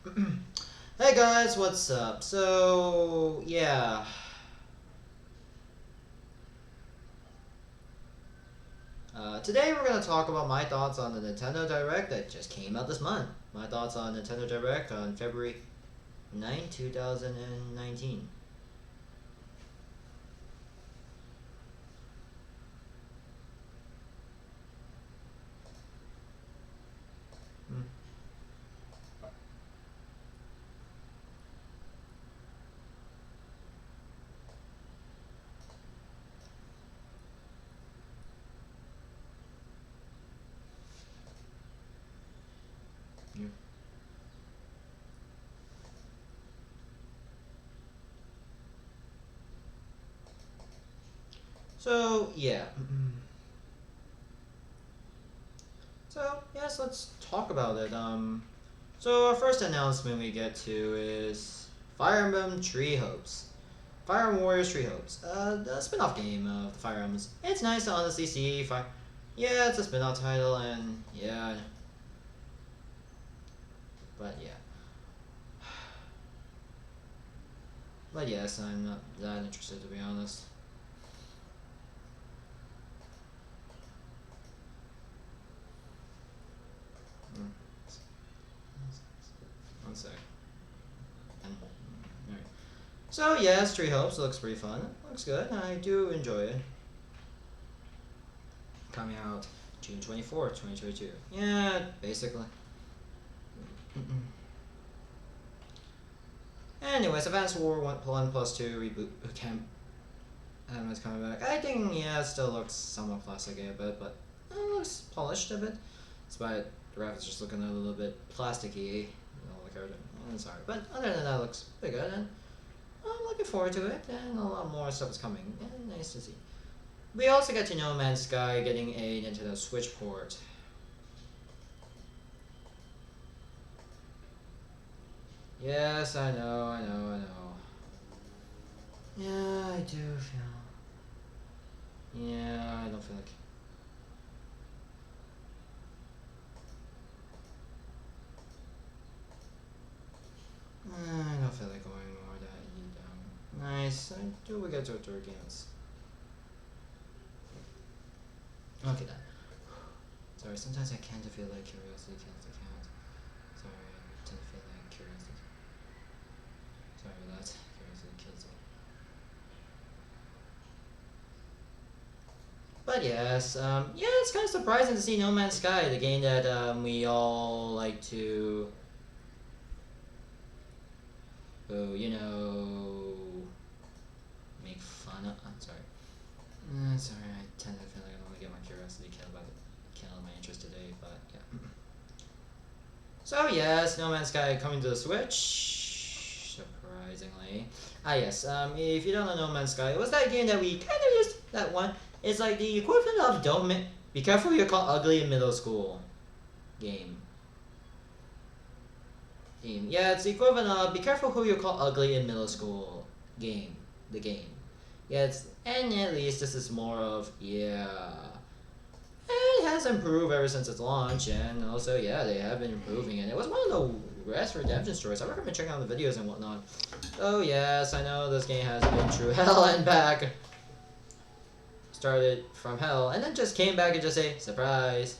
Hey guys, what's up? So, yeah. Today we're going to talk about my thoughts on the Nintendo Direct that just came out this month. My thoughts on Nintendo Direct on February 9, 2019. Hmm. Yeah. So, yeah. So, yes, let's talk about it. So our first announcement we get to is Fire Emblem Tree Hopes. Fire Emblem Warriors Tree Hopes, the spin-off game of the Fire Emblems. It's nice to honestly see Fire. Yeah, it's a spin-off title, and yeah, but yeah, but yes, I'm not that interested to be honest. Mm. One sec. Alright. So yes, Tree Hopes looks pretty fun. Looks good. I do enjoy it. Coming out June 24th, 2022. Yeah, basically. Anyways, Advance War 1 plus 2 reboot camp. It's coming back. I think, yeah, it still looks somewhat classic a bit, but it looks polished a bit. Despite the graphics just looking a little bit plasticky. Sorry. But other than that, it looks pretty good, and I'm looking forward to it, and a lot more stuff is coming. And nice to see. We also get to No Man's Sky getting a Nintendo Switch port. Yes, I know. Yeah, I do feel. Yeah, I don't feel like. I don't feel like going more that down. Nice. Do we get to our third games? Okay then. Sorry, sometimes I can't feel like curiosity kills the cat. Sorry, I tend to feel like curiosity. Sorry about that. Curiosity kills it. But yes, yeah, it's kind of surprising to see No Man's Sky, the game that we all like to, make fun of. I'm sorry. Sorry, I tend to feel like I want to get my curiosity killed by killing my interest today, but yeah. So yes, No Man's Sky coming to the Switch, surprisingly. Yes. If you don't know No Man's Sky, it was that game that we kind of used. That one. It's like the equivalent of Don't Be Careful You're Called Ugly in Middle School game. Yeah, it's the equivalent of Be Careful Who You Call Ugly in Middle School game. The game. Yeah, and at least this is more of, yeah. It has improved ever since its launch, and also, yeah, they have been improving it. It was one of the best redemption stories. I recommend checking out the videos and whatnot. Oh, yes, I know this game has been through hell and back. Started from hell, and then just came back and just say, surprise.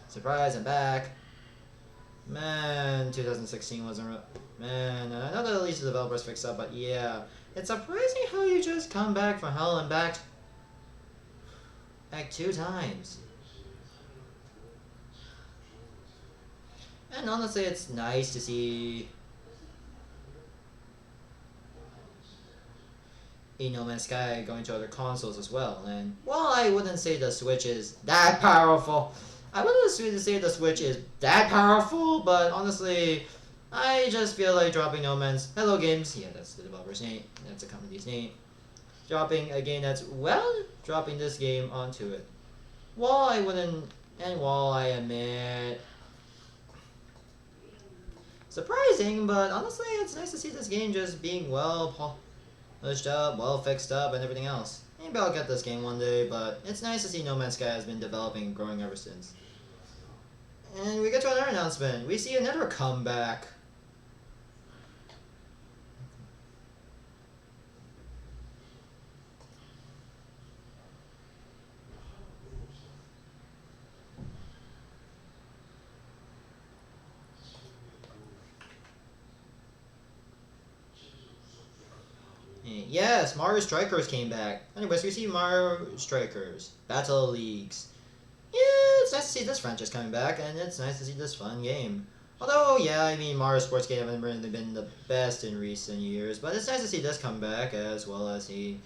Surprise, I'm back. Man, 2016 wasn't real. Man, I know that at least the developers fixed up, but yeah. It's surprising how you just come back from hell and back like 2 times. And honestly, it's nice to see a No Man's Sky going to other consoles as well. And while I wouldn't say the Switch is that powerful, I wouldn't say the Switch is that powerful, but honestly, I just feel like dropping No Man's Hello Games. Yeah, that's the developer's name. That's the company's name. Dropping a game that's, well, dropping this game onto it. While I wouldn't, and while I admit, surprising, but honestly, it's nice to see this game just being well polished up, well fixed up, and everything else. Maybe I'll get this game one day, but it's nice to see No Man's Sky has been developing and growing ever since. And we get to another announcement. We see another comeback. Yes, Mario Strikers came back. Anyways, we see Mario Strikers, Battle Leagues. Yeah, it's nice to see this franchise coming back, and it's nice to see this fun game. Although, yeah, I mean, Mario sports games haven't really been the best in recent years, but it's nice to see this come back, as well as see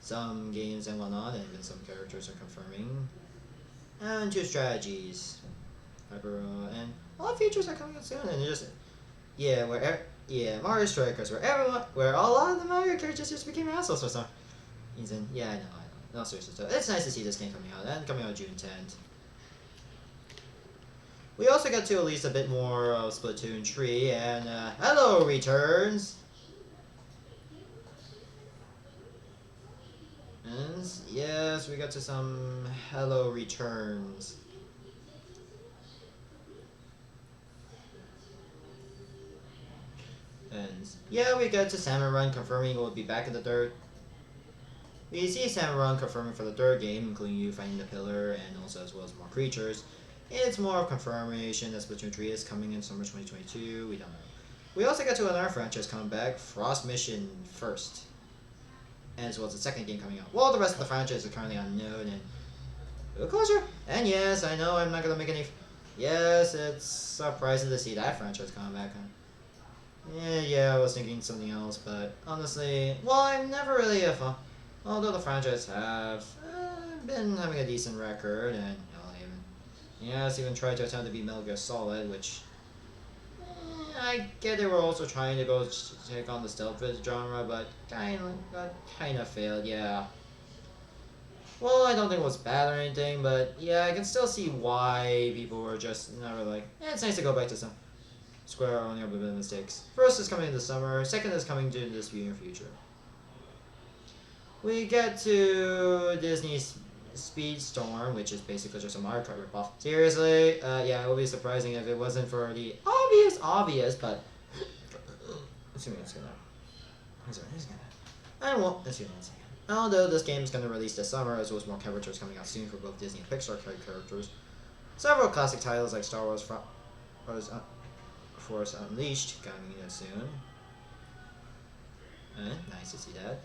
some games and whatnot, and even some characters are confirming. And two strategies. Hyper, and a lot of features are coming out soon, and just, yeah, Mario Strikers, where a lot of the Mario characters just became assholes for some reason. Yeah, I know. No, seriously, so it's nice to see this game coming out, and coming out June 10th. We also got to at least a bit more of Splatoon 3, and hello, returns! And yes, we got to some hello returns. And yeah, we got to Salmon Run confirming it will be back in the third. We see Salmon Run confirming for the third game, including you finding the pillar and also as well as more creatures. It's more of confirmation that Splatoon 3 is coming in summer 2022. We don't know. We also got to another franchise coming back, Frost Mission First, and as well as the second game coming out. Well, the rest of the franchise is currently unknown and closure. And yes, I know I'm not gonna make any. Yes, it's surprising to see that franchise coming back. Yeah, I was thinking something else, but honestly, well, I'm never really a fan. Although the franchise have been having a decent record, and it's even tried to attempt to be Metal Gear Solid, which I get they were also trying to go take on the stealth genre, but kind of failed. Yeah. Well, I don't think it was bad or anything, but yeah, I can still see why people were just never like. It's nice to go back to some Square owning up a bit of mistakes. First is coming in the summer. Second is coming to this near future. We get to Disney's Speedstorm, which is basically just a Mario Kart ripoff. Seriously, yeah, it would be surprising if it wasn't for the obvious, but assuming it's gonna, and well, assuming it's gonna. Although this game is gonna release this summer, as well as more characters coming out soon for both Disney and Pixar characters. Several classic titles like Star Wars Force Unleashed coming in soon. Nice to see that.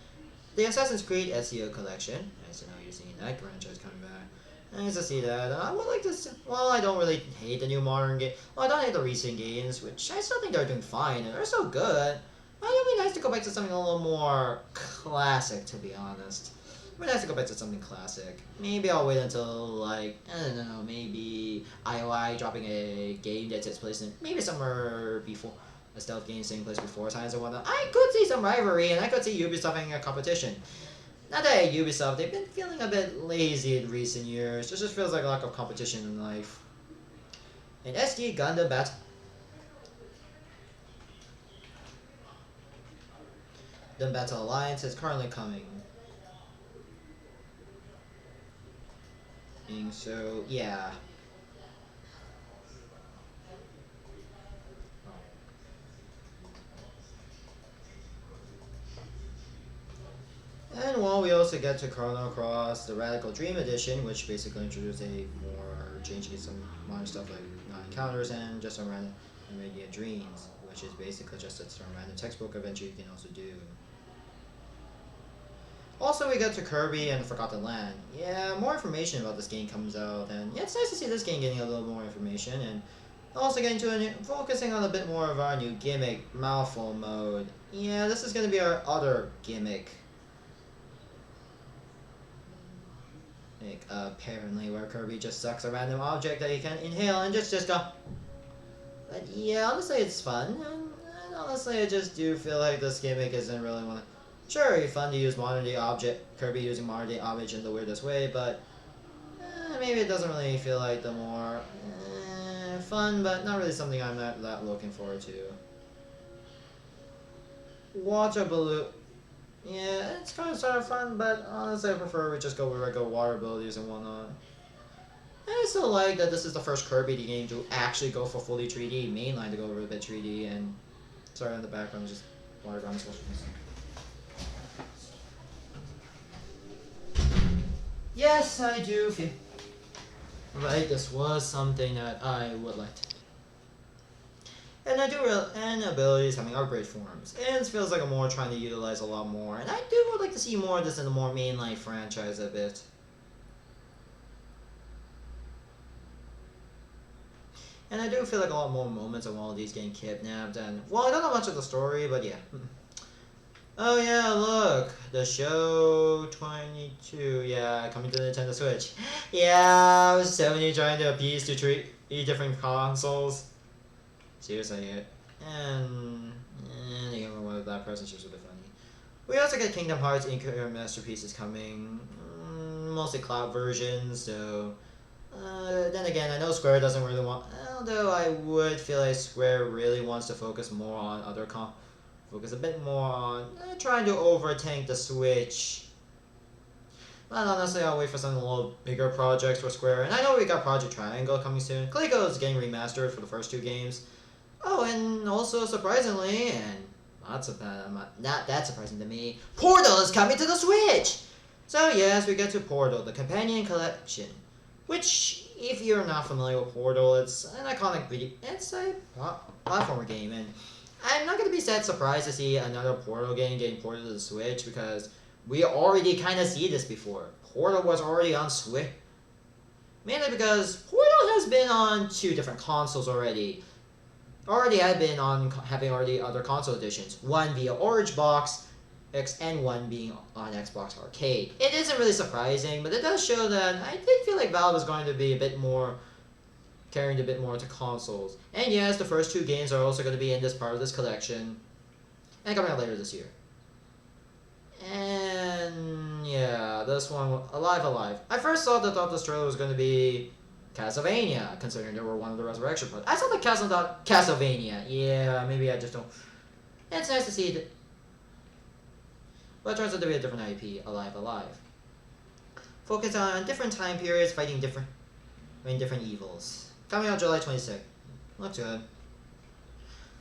The Assassin's Creed SEO collection. Nice to know you're seeing that franchise coming back. Nice to see that. I would like to. Well, I don't really hate the new modern game. Well, I don't hate the recent games, which I still think they're doing fine and they're so good. It would be nice to go back to something a little more classic, to be honest. It would be nice to go back to something classic. Maybe I'll wait until, like, I don't know, maybe IOI dropping a game that takes place in maybe somewhere before a stealth game taking place before times or whatnot. I could see some rivalry, and I could see Ubisoft having a competition. Not that Ubisoft, they've been feeling a bit lazy in recent years. It just feels like a lack of competition in life. And SD Gundam Battle. The Battle Alliance is currently coming. And so, yeah. And well, we also get to Chrono Cross, the Radical Dream Edition, which basically introduces a more changing some modern stuff like non-encounters and just some random immediate dreams, which is basically just some random textbook adventure you can also do. Also, we get to Kirby and Forgotten Land. Yeah, more information about this game comes out, and yeah, it's nice to see this game getting a little more information, and also getting to focusing on a bit more of our new gimmick, Mouthful Mode. Yeah, this is going to be our other gimmick. Like, apparently, where Kirby just sucks a random object that he can inhale and just go. But yeah, honestly, it's fun, and honestly, I just do feel like this gimmick isn't really one. Sure, it's fun to use modern day object, Kirby using modern day object in the weirdest way, but maybe it doesn't really feel like the more fun, but not really something I'm not that looking forward to. Water balloon. Yeah, it's kind of sort of fun, but honestly I prefer we just go with regular water abilities and whatnot. I still like that this is the first Kirby game to actually go for fully 3D, mainline to go over a bit 3D, and sorry on the background, just water grounds. Yes, I do feel like this was something that I would like to. And I do and abilities having upgrade forms. And it feels like I'm more trying to utilize a lot more. And I do would like to see more of this in the more mainline franchise a bit. And I do feel like a lot more moments of all of these getting kidnapped. And well, I don't know much of the story, but yeah. Oh yeah, look, the show 22. Yeah, coming to the Nintendo Switch. Yeah, Sony trying to appease to three different consoles. Seriously, and even one of that presence was a bit funny. We also get Kingdom Hearts Inca Masterpieces coming, mostly cloud versions, so then again, I know Square doesn't really want, although I would feel like Square really wants to focus more on focus a bit more on trying to overtake the Switch. But honestly, I'll wait for some little bigger projects for Square, and I know we got Project Triangle coming soon. Clayco is getting remastered for the first two games. Oh, and also surprisingly, and not that surprising to me, Portal is coming to the Switch! So yes, we get to Portal, the companion collection. Which, if you're not familiar with Portal, it's an iconic video. It's a platformer game, and I'm not gonna be that surprised to see another Portal game getting ported to the Switch because we already kind of see this before. Portal was already on Switch, mainly because Portal has been on two different consoles already. Already had been on having already other console editions, one via Orange Box, and one being on Xbox Arcade. It isn't really surprising, but it does show that I did feel like Valve was going to be a bit more carrying a bit more to consoles. And yes, the first two games are also going to be in this part of this collection, and coming out later this year. And yeah, this one, Alive. I first thought this trailer was going to be Castlevania, considering they were one of the Resurrection projects. I saw the Castlevania. Yeah, maybe I just don't. It's nice to see it. But it turns out to be a different IP, Alive. Focus on different time periods, fighting different evils. Coming out July 26th. Looks good.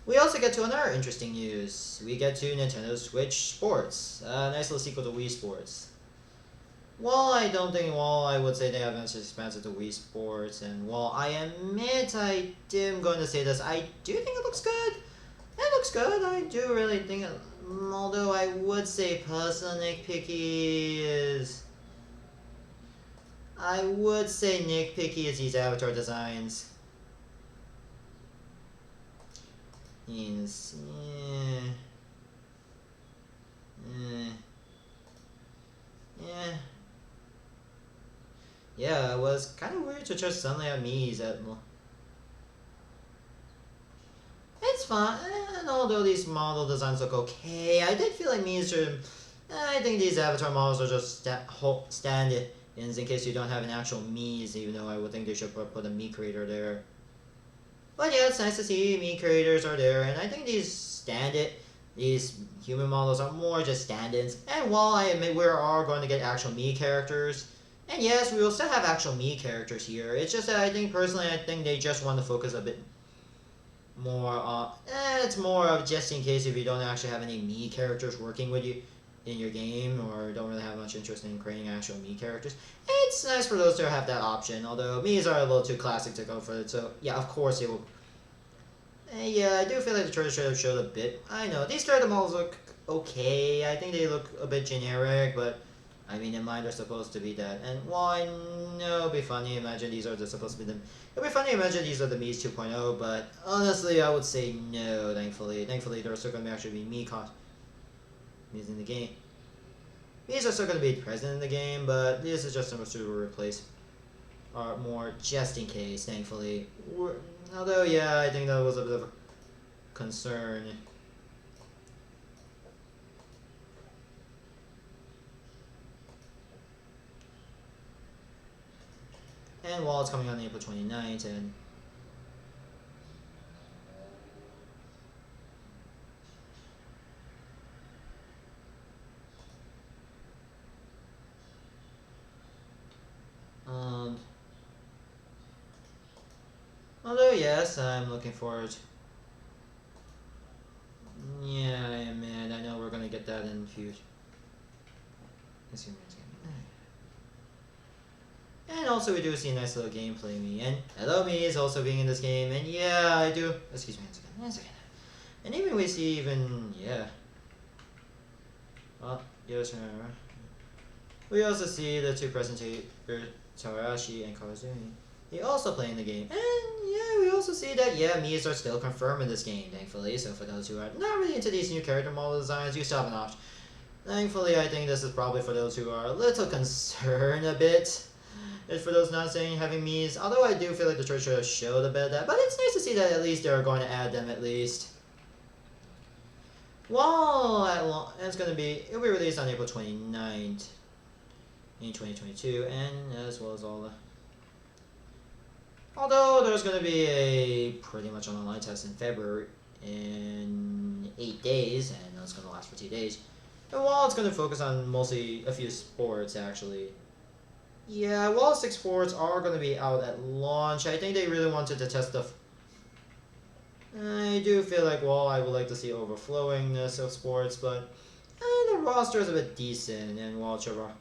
We also get to another interesting news. We get to Nintendo Switch Sports. A nice little sequel to Wii Sports. While I would say they have expanded to Wii Sports, and while I admit I am going to say this, I do think it looks good. It looks good. I do really think it, although I would say personal nitpicky is these avatar designs. Means, yeah, it was kind of weird to just suddenly have Mii's at. It's fine, and although these model designs look okay, I did feel like Mii's should. I think these avatar models are just stand-ins in case you don't have an actual Mii's, even though I would think they should put a Mii creator there. But yeah, it's nice to see Mii creators are there, and I think these human models are more just stand-ins. And while I admit we are going to get actual Mii characters, and yes, we will still have actual Mii characters here, it's just that I think they just want to focus a bit more on, it's more of just in case if you don't actually have any Mii characters working with you in your game, or don't really have much interest in creating actual Mii characters. It's nice for those to have that option, although Mii's are a little too classic to go for it, so yeah, of course it will. Yeah, I do feel like the trailer should have showed a bit. I know, these character models look okay. I think they look a bit generic, but I mean, in mind they're supposed to be that. And while I know it'd be funny, imagine these are supposed to be them. It'd be funny, imagine these are the Mii's 2.0, but honestly, I would say no, thankfully. Thankfully, there's still going to actually be Mii's in the game. Mii's are still going to be present in the game, but this is just supposed to replace more just in case, thankfully. Although, yeah, I think that was a bit of a concern. And while it's coming on April 29th, and Although yes, I'm looking forward. Yeah, I am mad. I know we're gonna get that in the future. Excuse me. And also we do see a nice little gameplay me. And hello me is also being in this game. And yeah, I do. Excuse me one second. And even we see yeah. Well, yes, we also see the two presentators, Tarashi and Kazumi. They also play in the game. And yeah, we also see that Miis are still confirmed in this game, thankfully. So for those who are not really into these new character model designs, you still have an option. Thankfully, I think this is probably for those who are a little concerned a bit. And for those not saying having Miis, although I do feel like the church should have showed a bit of that, but it's nice to see that at least they're going to add them at least. Well, it'll be released on April 29th in 2022, and as well as all the. Although there's going to be a pretty much an online test in February in 8 days, and it's going to last for 2 days. And while it's going to focus on mostly a few sports, actually. Yeah, while 6 sports are going to be out at launch, I think they really wanted to test the. I do feel like, I would like to see overflowingness of sports, but the roster is a bit decent, and while Trevor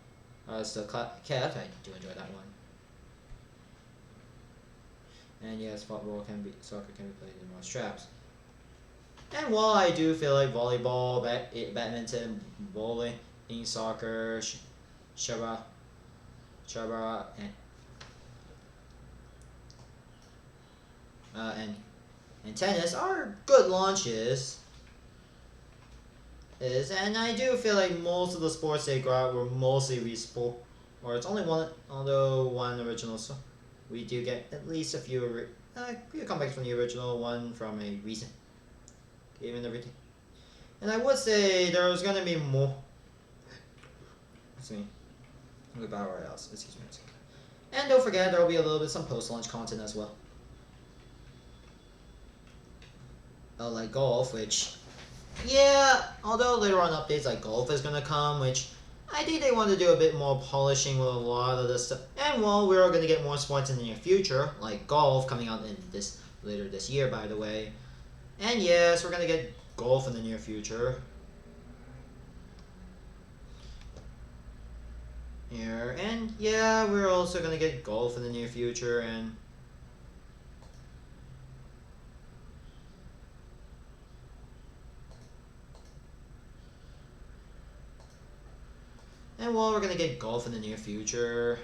still kept, I do enjoy that one. And yes, soccer can be played in more straps. And while I do feel like volleyball, badminton, bowling, soccer, Shaba, and tennis are good launches. And I do feel like most of the sports they got were mostly resport, or it's only one, although one original. So we do get at least a few comebacks from the original, one from a recent game and everything. And I would say there's gonna be more. Excuse me. Battle Royales. Excuse me. And don't forget there will be a little bit some post-launch content as well. Like golf, which, yeah, although later on updates like golf is gonna come, which I think they want to do a bit more polishing with a lot of this stuff. And while we are gonna get more sports in the near future, like golf coming out in later this year, by the way. And yes, we're gonna get golf in the near future. Here, and yeah, we're also gonna get golf in the near future, and while we're gonna get golf in the near future.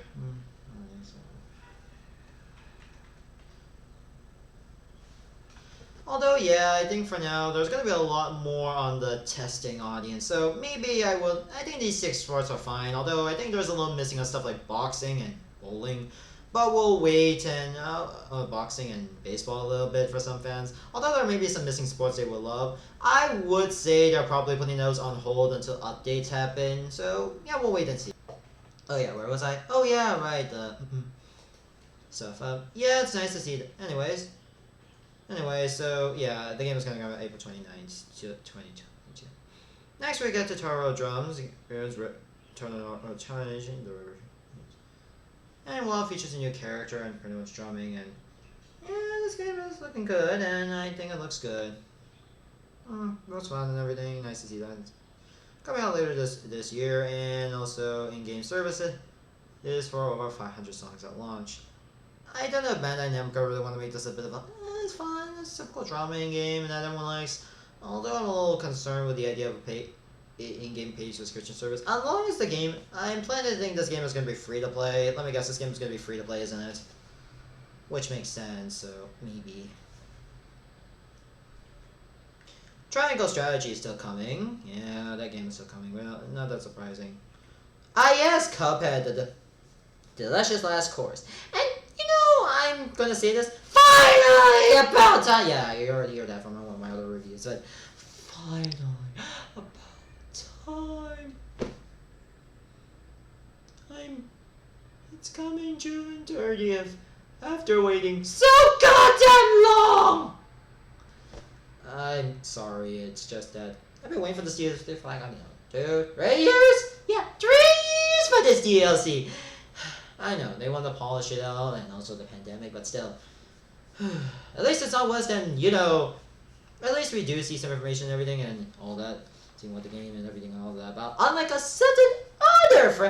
Although, yeah, I think for now, there's going to be a lot more on the testing audience. So maybe I think these 6 sports are fine. Although I think there's a little missing on stuff like boxing and bowling. But we'll wait and boxing and baseball a little bit for some fans. Although there may be some missing sports they will love. I would say they're probably putting those on hold until updates happen. So yeah, we'll wait and see. Oh yeah, where was I? Oh yeah, right. Stuff. Yeah, it's nice to see that. Anyway, so yeah, the game is going to come out April 29th, 2022. Next we get to Taro Drums, and while it features a new character and pretty much drumming, and yeah, this game is looking good, and I think it looks good. Looks fun and everything, nice to see that. Coming out later this year, and also in-game services is for over 500 songs at launch. I don't know if Bandai Namco really want to make this a bit of a, it's fun, it's a typical drumming game, and everyone likes. Although I'm a little concerned with the idea of a in-game paid subscription service. As long as the game, I'm planning to think this game is going to be free to play. Let me guess, this game is going to be free to play, isn't it? Which makes sense, so maybe. Triangle Strategy is still coming. Yeah, that game is still coming. Well, not that surprising. Ah yes, Cuphead, the delicious last course. And you know, I'm gonna say this. Finally, about time. Yeah, you already heard that from one of my other reviews. But finally, about time. It's coming June 30th. After waiting so goddamn long. I'm sorry, it's just that I've been waiting for this DLC for like, I don't know, 2, 3 years? Yeah, 3 years for this DLC! I know, they want to polish it out, and also the pandemic, but still. At least it's not worse than, you know, at least we do see some information and everything and all that. Seeing what the game and everything and all that about. Unlike a certain other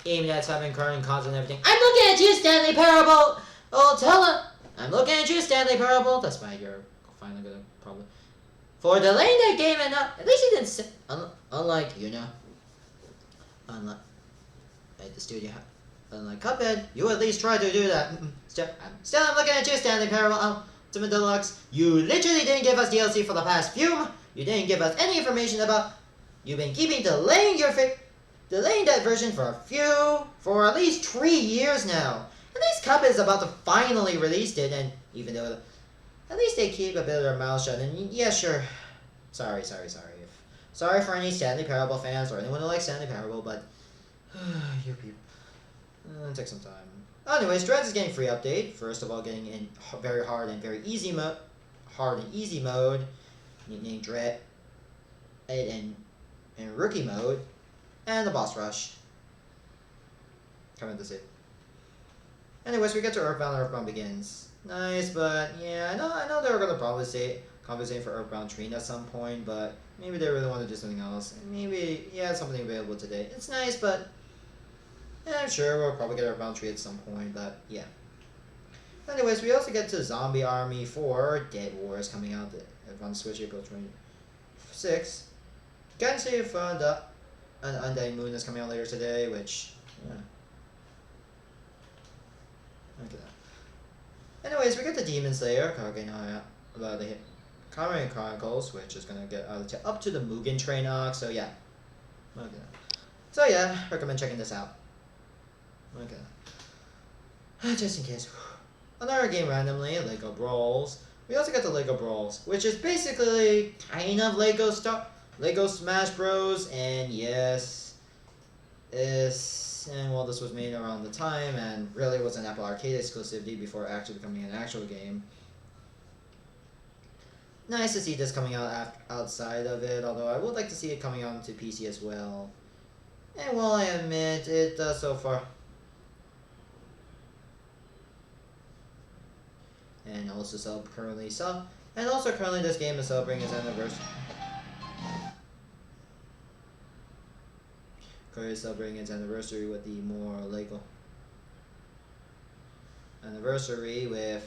game that's having current content and everything. I'm looking at you, Stanley Parable! Oh, tell him! I'm looking at you, Stanley Parable! That's why you're finally gonna probably. For delaying that game and not. At least you didn't say. Unlike, you know. Unlike. At the studio. Unlike Cuphead, you at least try to do that. Still, I'm looking at you, Stanley Parable. Ultimate Deluxe. You literally didn't give us DLC for the past few. You didn't give us any information about. You've been keeping delaying that version for at least 3 years now. At least Cuphead is about to finally release it, and even though, at least they keep a bit of their mouth shut. And yeah, sure. Sorry. Sorry for any Stanley Parable fans or anyone who likes Stanley Parable, but you people. Take some time. Anyways, Dreads is getting free update. First of all, getting in very hard and easy mode, nicknamed Dread, and rookie mode, and the boss rush. Coming to see. Anyways, we get to Earthbound begins. Nice, but yeah, I know they were gonna probably say compensate for Earthbound Train at some point, but maybe they really want to do something else. Maybe something available today. It's nice, but. Yeah, I'm sure we'll probably get our boundary at some point, but yeah. Anyways, we also get to Zombie Army 4 Dead Wars coming out on Switch April 26. Can't see if an Undying Moon is coming out later today, which, yeah. Okay. Anyways, we get the Demon Slayer, about the Kamen Chronicles, which is gonna get up to the Mugen Train arc, so yeah. Okay. So yeah, recommend checking this out. Okay. Just in case. Another game randomly, Lego Brawls. We also got the Lego Brawls, which is basically kind of Lego Smash Bros. And yes, this was made around the time and really was an Apple Arcade exclusivity before actually becoming an actual game. Nice to see this coming out outside of it, although I would like to see it coming out to PC as well. And while I admit it does so far. And also currently this game is celebrating its anniversary. Currently celebrating its anniversary with the more Lego anniversary, with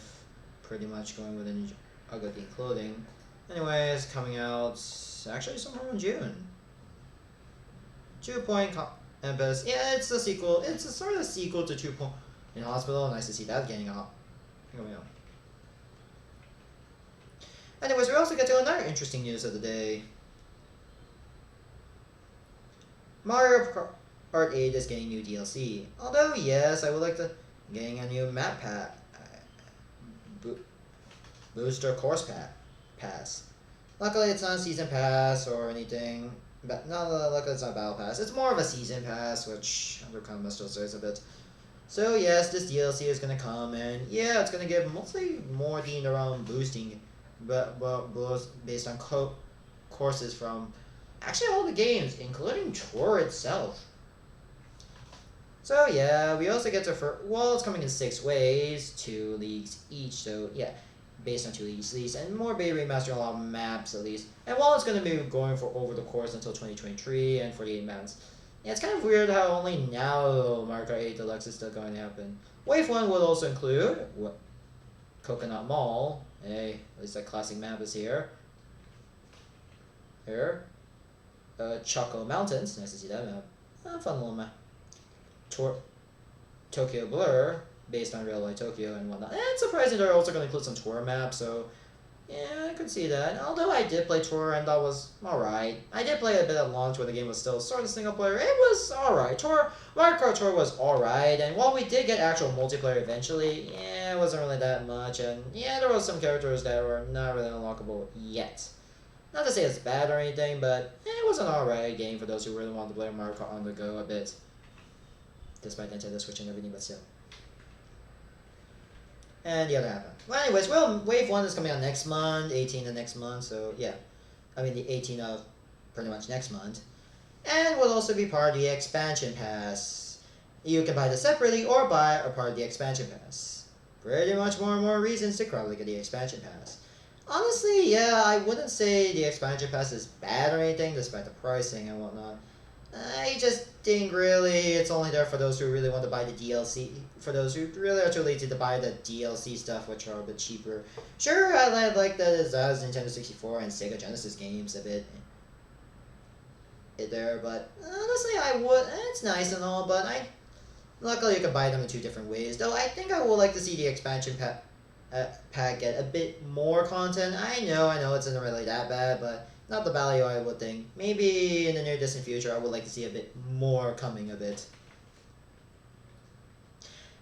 pretty much going with ugly clothing. Anyways, coming out actually somewhere in June. 2 Point Campus. Yeah, it's a sequel. It's a sort of sequel to 2 Point in Hospital. Nice to see that getting out. Anyways, we also get to another interesting news of the day. Mario Kart 8 is getting new DLC. Although, yes, I would like to getting a new map booster course pass. Luckily, it's not a season pass or anything. But no, luckily it's not a battle pass. It's more of a season pass, which I'm kind of still says a bit. So yes, this DLC is gonna come, and yeah, it's gonna give mostly more themed around boosting, but based on courses from actually all the games, including Tour itself. So yeah, we also get to it's coming in 6 waves, 2 leagues each. So yeah, based on 2 leagues at least, and more Bay remastering a lot of maps at least. And while it's gonna be going for over the course until 2023 and 48 maps. Yeah, it's kind of weird how only now Mario Kart 8 Deluxe is still going to happen. Wave 1 will also include Coconut Mall. Hey, at least that classic map is here. Choco Mountains. Nice to see that map. Fun little map. Tokyo Blur, based on real life Tokyo and whatnot. And it's surprising they're also going to include some tour maps, so yeah, I could see that. Although I did play Tour and that was alright. I did play a bit at launch when the game was still sort of single player. It was alright. Mario Kart Tour was alright, and while we did get actual multiplayer eventually, yeah, it wasn't really that much, and yeah, there was some characters that were not really unlockable yet. Not to say it's bad or anything, but it was an alright game for those who really wanted to play Mario Kart on the go a bit. Despite Nintendo Switch and everything, but still. And the other happened. Well, anyways, Wave 1 is coming out next month, 18th of next month, so yeah. I mean, the 18th of pretty much next month. And will also be part of the expansion pass. You can buy this separately or buy a part of the expansion pass. Pretty much more and more reasons to probably get the expansion pass. Honestly, yeah, I wouldn't say the expansion pass is bad or anything, despite the pricing and whatnot. I just think really it's only there for those who really want to buy the DLC. For those who really are too lazy to buy the DLC stuff, which are a bit cheaper. Sure, I like that it has Nintendo 64 and Sega Genesis games a bit there, but honestly, I would. It's nice and all, but luckily you can buy them in two different ways. Though I think I would like to see the expansion pack get a bit more content. I know it's not really that bad, but not the value I would think. Maybe in the near distant future, I would like to see a bit more coming of it.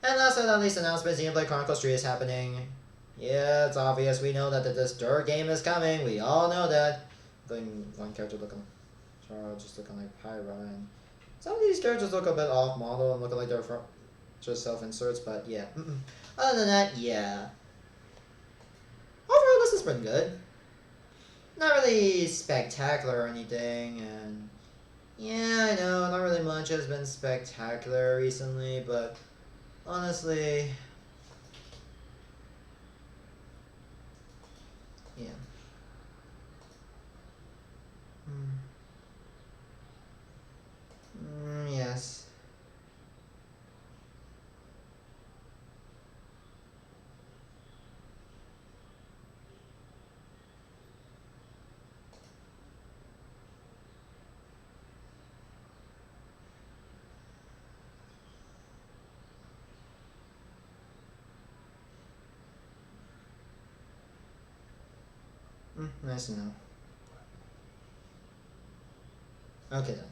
And last but not least, announcement: Xenoblade Chronicles 3 is happening. Yeah, it's obvious. We know that this third game is coming. We all know that. Including one character looking, just looking like Pyra, and some of these characters look a bit off model and look like they're from just self inserts. But yeah. Other than that, yeah. Overall, this is pretty good. Not really spectacular or anything, and yeah, I know, not really much has been spectacular recently, but honestly, yeah. Yes. Nice to know. Okay then.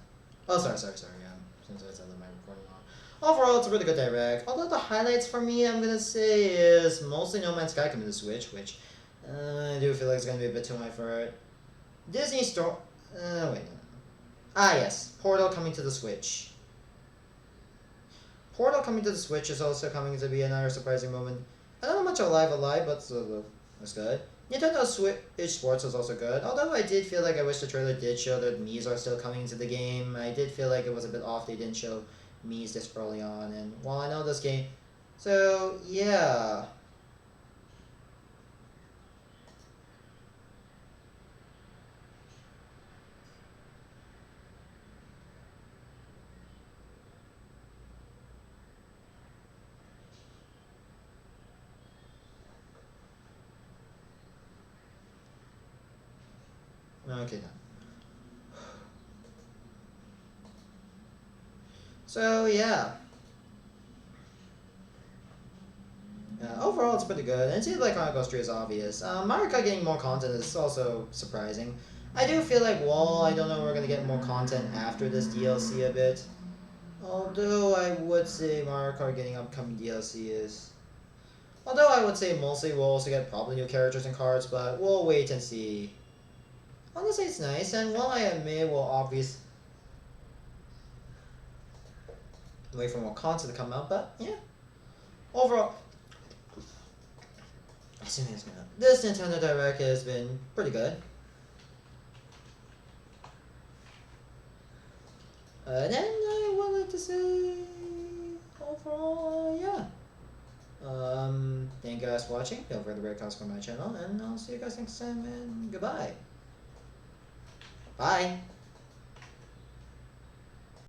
Oh, sorry. Since I said that my recording on. Overall, it's a really good direct. Although the highlights for me, I'm gonna say, is mostly No Man's Sky coming to Switch, which I do feel like it's gonna be a bit too high for it. Disney Store. Wait. No. Ah, yes. Portal coming to the Switch. Portal coming to the Switch is also coming to be another surprising moment. I don't know much of Alive, but still looks good. Nintendo Switch Sports was also good, although I did feel like I wish the trailer did show that Mii's are still coming into the game. I did feel like it was a bit off they didn't show Mii's this early on, and while I know this game... So, yeah. Okay then. So, yeah. Overall, it's pretty good, and it seems like Chronicles 3 is obvious. Mario Kart getting more content is also surprising. I do feel like, well, I don't know, we're gonna get more content after this DLC a bit. Although I would say Mario Kart getting upcoming DLC is... Although I would say mostly we'll also get probably new characters and cards, but we'll wait and see. Honestly, it's nice, and while I admit we'll obviously wait for more content to come out, but yeah. Overall, this Nintendo Direct has been pretty good. Then I would like to say, overall, yeah. Thank you guys for watching. Don't forget to rate, comment, subscribe my channel, and I'll see you guys next time, and goodbye. Bye.